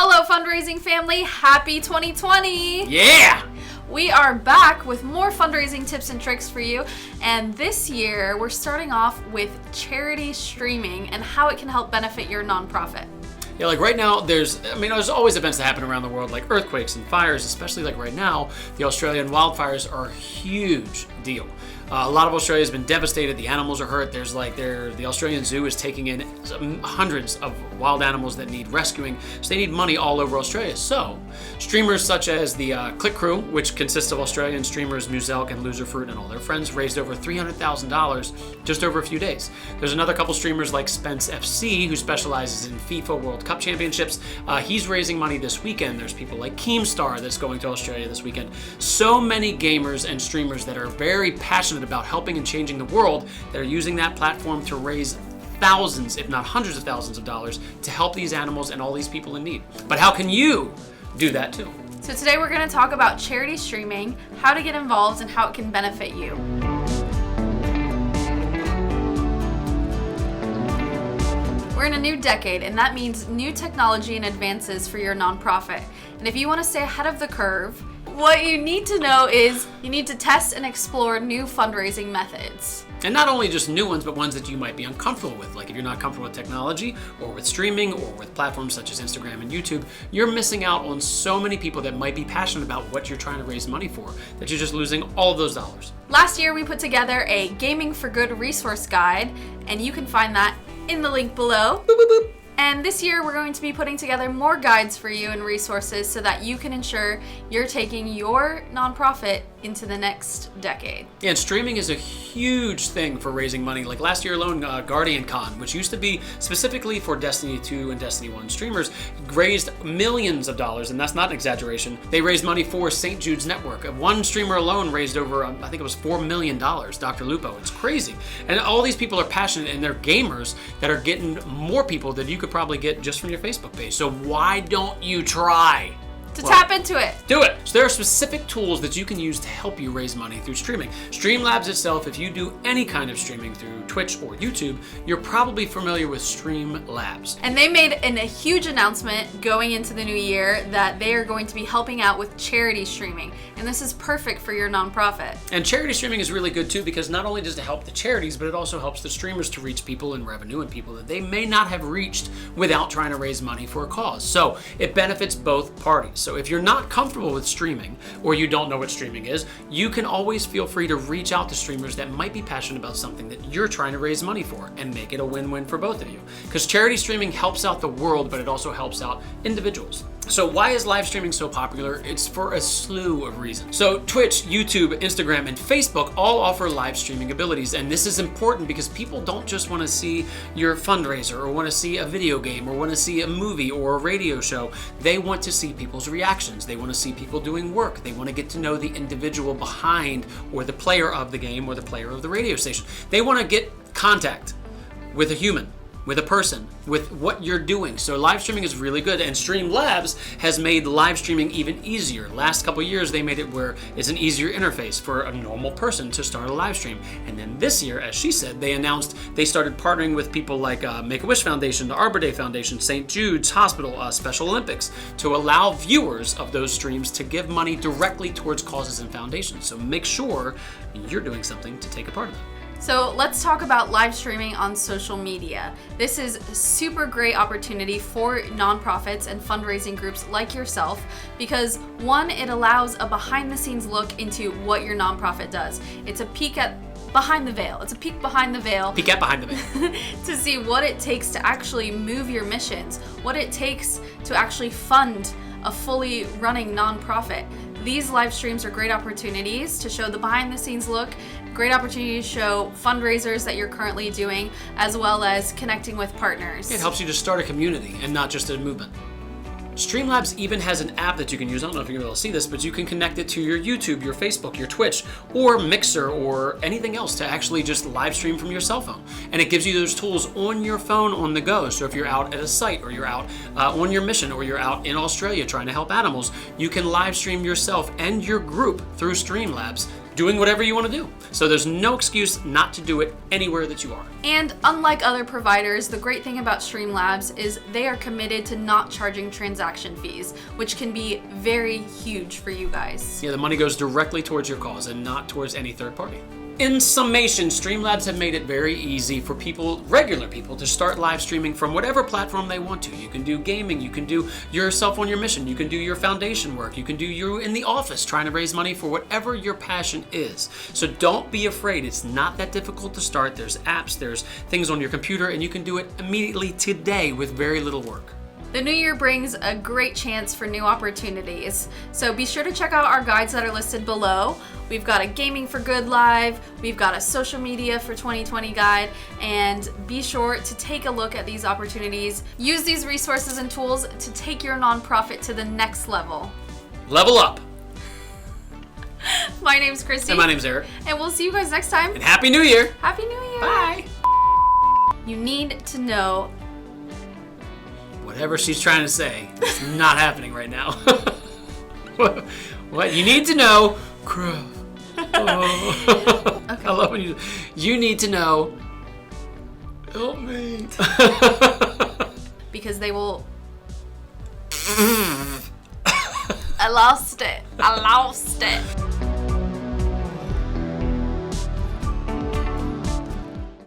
Hello, fundraising family. Happy 2020. Yeah! We are back with more fundraising tips and tricks for you. And this year, we're starting off with charity streaming and how it can help benefit your nonprofit. Yeah, like right now, there's always events that happen around the world, like earthquakes and fires, especially like right now, the Australian wildfires are a huge deal. A lot of Australia has been devastated. The animals are hurt. The Australian Zoo is taking in hundreds of wild animals that need rescuing. So they need money all over Australia. So streamers such as the Click Crew, which consists of Australian streamers Muzelk and Loserfruit and all their friends, raised over $300,000 just over a few days. There's another couple streamers like Spence FC, who specializes in FIFA World Cup Championships. He's raising money this weekend. There's people like Keemstar that's going to Australia this weekend. So many gamers and streamers that are very passionate about helping and changing the world that are using that platform to raise thousands, if not hundreds of thousands of dollars to help these animals and all these people in need. But how can you do that too? So today we're going to talk about charity streaming, how to get involved, and how it can benefit you. We're in a new decade, and that means new technology and advances for your nonprofit. And if you want to stay ahead of the curve, what you need to know is you need to test and explore new fundraising methods. And not only just new ones, but ones that you might be uncomfortable with. Like if you're not comfortable with technology or with streaming or with platforms such as Instagram and YouTube, you're missing out on so many people that might be passionate about what you're trying to raise money for, that you're just losing all of those dollars. Last year, we put together a Gaming for Good resource guide, and you can find that in the link below. Boop, boop, boop. And this year, we're going to be putting together more guides for you and resources so that you can ensure you're taking your nonprofit into the next decade. Yeah, and streaming is a huge thing for raising money. Like last year alone, Guardian Con, which used to be specifically for Destiny 2 and Destiny 1 streamers, raised millions of dollars, and that's not an exaggeration. They raised money for St. Jude's Network. One streamer alone raised over, I think it was $4 million, Dr. Lupo. It's crazy. And all these people are passionate, and they're gamers that are getting more people than you could probably get just from your Facebook page. So why don't you try? Tap into it. Do it. So there are specific tools that you can use to help you raise money through streaming. Streamlabs itself, if you do any kind of streaming through Twitch or YouTube, you're probably familiar with Streamlabs. And they made a huge announcement going into the new year that they are going to be helping out with charity streaming. And this is perfect for your nonprofit. And charity streaming is really good too, because not only does it help the charities, but it also helps the streamers to reach people in revenue and people that they may not have reached without trying to raise money for a cause. So it benefits both parties. So if you're not comfortable with streaming, or you don't know what streaming is, you can always feel free to reach out to streamers that might be passionate about something that you're trying to raise money for and make it a win-win for both of you. Because charity streaming helps out the world, but it also helps out individuals. So why is live streaming so popular? It's for a slew of reasons. So Twitch, YouTube, Instagram, and Facebook all offer live streaming abilities, and this is important because people don't just want to see your fundraiser or want to see a video game or want to see a movie or a radio show. They want to see people's reactions. They want to see people doing work. They want to get to know the individual behind or the player of the game or the player of the radio station. They want to get contact with a human, with a person, with what you're doing. So live streaming is really good, and Streamlabs has made live streaming even easier. Last couple years, they made it where it's an easier interface for a normal person to start a live stream. And then this year, as she said, they announced they started partnering with people like Make-A-Wish Foundation, the Arbor Day Foundation, St. Jude's Hospital, Special Olympics, to allow viewers of those streams to give money directly towards causes and foundations. So make sure you're doing something to take a part of that. So let's talk about live streaming on social media. This is a super great opportunity for nonprofits and fundraising groups like yourself because one, it allows a behind the scenes look into what your nonprofit does. It's a peek at behind the veil. It's a peek behind the veil. Peek at behind the veil. To see what it takes to actually move your missions, what it takes to actually fund a fully running nonprofit. These live streams are great opportunities to show the behind the scenes look, great opportunity to show fundraisers that you're currently doing, as well as connecting with partners. It helps you to start a community and not just a movement. Streamlabs even has an app that you can use. I don't know if you're able to see this, but you can connect it to your YouTube, your Facebook, your Twitch, or Mixer, or anything else to actually just live stream from your cell phone. And it gives you those tools on your phone on the go. So if you're out at a site, or you're out on your mission, or you're out in Australia trying to help animals, you can live stream yourself and your group through Streamlabs doing whatever you want to do. So there's no excuse not to do it anywhere that you are. And unlike other providers, the great thing about Streamlabs is they are committed to not charging transaction fees, which can be very huge for you guys. Yeah, the money goes directly towards your cause and not towards any third party. In summation, Streamlabs have made it very easy for people, regular people, to start live streaming from whatever platform they want to. You can do gaming, you can do yourself on your mission, you can do your foundation work, you can do you in the office trying to raise money for whatever your passion is. So don't be afraid, it's not that difficult to start. There's apps, there's things on your computer, and you can do it immediately today with very little work. The new year brings a great chance for new opportunities, so be sure to check out our guides that are listed below. We've got a Gaming for Good Live, we've got a Social Media for 2020 guide, and be sure to take a look at these opportunities. Use these resources and tools to take your nonprofit to the next level. Level up! My name's Christy. And my name's Eric. And we'll see you guys next time. And Happy New Year! Happy New Year! Bye! You need to know. Whatever she's trying to say, it's not happening right now. What you need to know, crap. Oh. Okay. I love when you need to know. Help me. Because they will. I lost it.